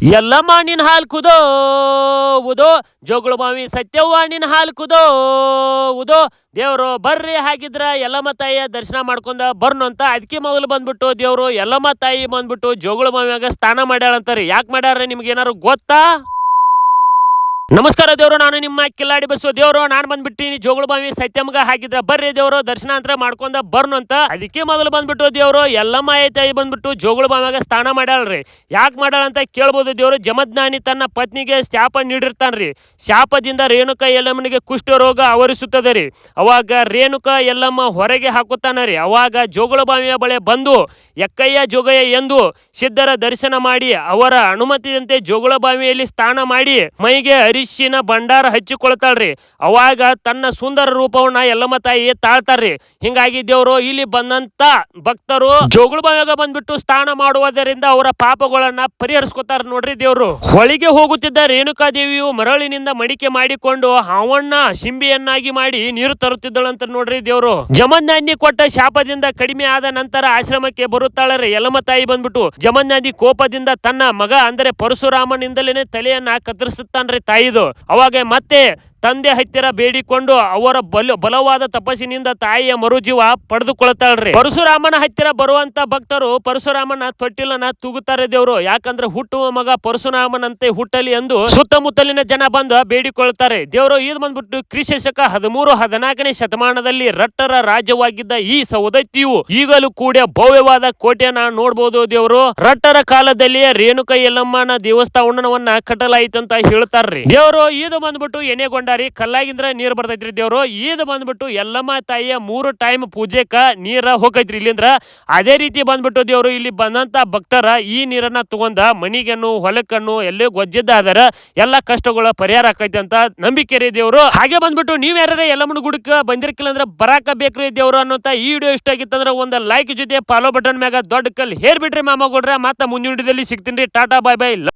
ಎಲ್ಲಮ್ಮ ನಿನ್ ಹಾಲು ಕುದೋ ಉದೋ ಜೋಗುಳ ಮಾವಿ ಸತ್ಯವ್ವ ನಿನ್ ಹಾಲು ಕುದೋ ಉದೋ ದೇವ್ರು ಬರ್ರಿ ಹಾಗಿದ್ರ ಯಲ್ಲಮ್ಮ ತಾಯಿಯ ದರ್ಶನ ಮಾಡ್ಕೊಂಡ ಬರ್ನು ಅಂತ ಅದಕ್ಕೆ ಮೊದಲು ಬಂದ್ಬಿಟ್ಟು ದೇವ್ರು ಯಲ್ಲಮ್ಮ ತಾಯಿ ಬಂದ್ಬಿಟ್ಟು ಜೋಗುಳ ಮಾವಿಯಾಗ ಸ್ನಾನ ಮಾಡ್ಯಾಳಂತಾರಿ. ಯಾಕೆ ಮಾಡ್ಯಾರ ನಿಮ್ಗೆ ಏನಾರು ಗೊತ್ತಾ? ನಮಸ್ಕಾರ ದೇವ್ರು, ನಾನು ನಿಮ್ಮ ಕಿಲ್ಲಾಡಿ ಬಸ್ಸು ದೇವ್ರು. ನಾನು ಬಂದ್ಬಿಟ್ಟಿನಿ ಜೋಗುಳ ಬಾವಿ ಸತ್ಯಮ್ಗ ಹಾಕಿದ್ರ ಬರ್ರಿ ದೇವ್ರು ದರ್ಶನ ಅಂತ ಮಾಡ್ಕೊಂಡ ಬರ್ನು ಅಂತ ಅದಕ್ಕೆ ಮೊದಲು ಬಂದ್ಬಿಟ್ಟು ದೇವ್ರು ಯಲ್ಲಮ್ಮ ತಾಯಿ ಬಂದ್ಬಿಟ್ಟು ಜೋಗುಳ ಬಾವಿಯಾಗ ಸ್ನಾನ ಮಾಡ್ಯಾಳ್ರಿ. ಯಾಕೆ ಮಾಡ್ಯಾಳ ಅಂತ ಕೇಳ್ಬೋದು. ದೇವ್ರು ಜಮದ್ನಾನಿ ತನ್ನ ಪತ್ನಿಗೆ ಶಾಪ ನೀಡಿರ್ತಾನ್ರಿ. ಶಾಪದಿಂದ ರೇಣುಕ ಯಲ್ಲಮ್ಮನಿಗೆ ಕುಷ್ಠರೋಗ ಆವರಿಸುತ್ತದೆ ರೀ. ಅವಾಗ ರೇಣುಕ ಯಲ್ಲಮ್ಮ ಹೊರಗೆ ಹಾಕುತ್ತಾನ ರೀ. ಅವಾಗ ಜೋಗುಳ ಬಾವಿಯ ಬಳಿ ಬಂದು ಎಕ್ಕಯ್ಯ ಜೋಗಯ್ಯ ಎಂದು ಸಿದ್ಧರ ದರ್ಶನ ಮಾಡಿ ಅವರ ಅನುಮತಿಯಂತೆ ಜೋಗುಳ ಬಾವಿಯಲ್ಲಿ ಸ್ನಾನ ಮಾಡಿ ಮೈಗೆ ಅರಿಶಿನ ಭಂಡಾರ ಹಚ್ಚಿಕೊಳ್ತಾಳ್ರಿ. ಅವಾಗ ತನ್ನ ಸುಂದರ ರೂಪವನ್ನ ಯಲ್ಲಮ್ಮ ತಾಯಿ ತಾಳ್ತಾರ್ರಿ. ಹಿಂಗಾಗಿ ದೇವ್ರು ಇಲ್ಲಿ ಬಂದಂತ ಭಕ್ತರು ಜೋಗುಳ ಬಾವಿಯಾಗ ಬಂದ್ಬಿಟ್ಟು ಸ್ನಾನ ಮಾಡುವುದರಿಂದ ಅವರ ಪಾಪಗಳನ್ನ ಪರಿಹರಿಸ್ಕೊತಾರ ನೋಡ್ರಿ ದೇವ್ರು. ಹೊಳಿಗೆ ಹೋಗುತ್ತಿದ್ದ ರೇಣುಕಾ ದೇವಿಯು ಮರಳಿನಿಂದ ಮಡಿಕೆ ಮಾಡಿಕೊಂಡು ಹಾವಣ್ಣ ಸಿಂಬಿಯನ್ನಾಗಿ ಮಾಡಿ ನೀರು ತರುತ್ತಿದ್ದಳಂತ ನೋಡ್ರಿ ದೇವ್ರು. ಜಮದ್ನಾನಿ ಕೊಟ್ಟ ಶಾಪದಿಂದ ಕಡಿಮೆ ಆದ ನಂತರ ಆಶ್ರಮಕ್ಕೆ ಬರುತ್ತಾಳ್ರಿ ಯಲ್ಲಮ್ಮ ತಾಯಿ ಬಂದ್ಬಿಟ್ಟು. ಜಮದ್ನಾನಿ ಕೋಪದಿಂದ ತನ್ನ ಮಗ ಅಂದರೆ ಪರಶುರಾಮನಿಂದಲೇ ತಲೆಯನ್ನ ಕತ್ತರಿಸುತ್ತಾನ್ರಿ ತಾಯಿದು. ಅವಾಗ ಮತ್ತೆ ತಂದೆ ಹತ್ತಿರ ಬೇಡಿಕೊಂಡು ಅವರ ಬಲವಾದ ತಪಸ್ಸಿನಿಂದ ತಾಯಿಯ ಮರುಜೀವ ಪಡೆದುಕೊಳ್ತಾಳ್ರಿ. ಪರಶುರಾಮನ ಹತ್ತಿರ ಬರುವಂತ ಭಕ್ತರು ಪರಶುರಾಮನ ತೊಟ್ಟಿಲನ್ನ ತೂಗುತ್ತಾರೆ ದೇವ್ರು. ಯಾಕಂದ್ರೆ ಹುಟ್ಟುವ ಮಗ ಪರಶುರಾಮನಂತೆ ಹುಟ್ಟಲಿ ಎಂದು ಸುತ್ತಮುತ್ತಲಿನ ಜನ ಬಂದು ಬೇಡಿಕೊಳ್ತಾರೆ ದೇವ್ರು. ಇದು ಬಂದ್ಬಿಟ್ಟು ಕ್ರಿಸ್ತ ಶಕ 13-14ನೇ ಶತಮಾನದಲ್ಲಿ ರಟ್ಟರ ರಾಜ್ಯವಾಗಿದ್ದ ಈ ಸೌದತ್ತಿಯು ಈಗಲೂ ಕೂಡ ಭವ್ಯವಾದ ಕೋಟೆಯನ್ನ ನೋಡ್ಬೋದು ದೇವ್ರು. ರಟ್ಟರ ಕಾಲದಲ್ಲಿಯೇ ರೇಣುಕ ಯಲ್ಲಮ್ಮನ ದೇವಸ್ಥಾನವನ್ನ ಕಟ್ಟಲಾಯಿತಂತ ಹೇಳ್ತಾರ್ರಿ ದೇವ್ರು. ಇದು ಬಂದ್ಬಿಟ್ಟು ಎನೆಗೊಂಡ ಕಲ್ಲಾಗಿಂದ್ರ ನೀರ್ ಬರ್ತೈತ್ರಿ ದೇವ್ರು. ಇದು ಬಂದ್ಬಿಟ್ಟು ಯಲ್ಲಮ್ಮ ತಾಯಿಯ 3 ಟೈಮ್ ಪೂಜೆಕ ನೀರ ಹೋಗೈತ್ರಿ ಇಲ್ಲಿಂದ್ರ. ಅದೇ ರೀತಿ ಬಂದ್ಬಿಟ್ಟು ದೇವ್ರು ಇಲ್ಲಿ ಬಂದಂತ ಭಕ್ತರ ಈ ನೀರನ್ನ ತಗೊಂಡ ಮನಿಗನ್ನು ಹೊಲಕ್ಕನ್ನು ಎಲ್ಲೇ ಗೊಜ್ಜಿದ್ದ ಅದರ ಎಲ್ಲಾ ಕಷ್ಟಗಳ ಪರಿಹಾರ ಆಕೈತಿ ಅಂತ ನಂಬಿಕೆ ರೀ ದೇವ್ರು. ಹಾಗೆ ಬಂದ್ಬಿಟ್ಟು ನೀವ್ ಯಾರ ಯಲ್ಲಮ್ಮನ ಗುಡಕ್ಕ ಬಂದಿರ್ಕಿಲ್ಲ ಅಂದ್ರೆ ಬರಾಕ ಬೇಕ್ರಿ ದೇವ್ರು ಅನ್ನೋಂತ ಈ ವಿಡಿಯೋ ಇಷ್ಟ ಆಗಿತ್ತಂದ್ರ ಒಂದ್ ಲೈಕ್ ಜೊತೆ ಫಾಲೋ ಬಟನ್ ಮ್ಯಾಗ ದೊಡ್ಡ ಕಲ್ ಹೇರ್ ಬಿಡ್ರಿ ಮಾಮಗೌಡ್ರ. ಮತ್ತ ಮುಂದಿನ ವಿಡಿಯೋದಲ್ಲಿ ಸಿಗ್ತೀನಿ. ಟಾಟಾ ಬಾಯ್ ಬಾಯ್.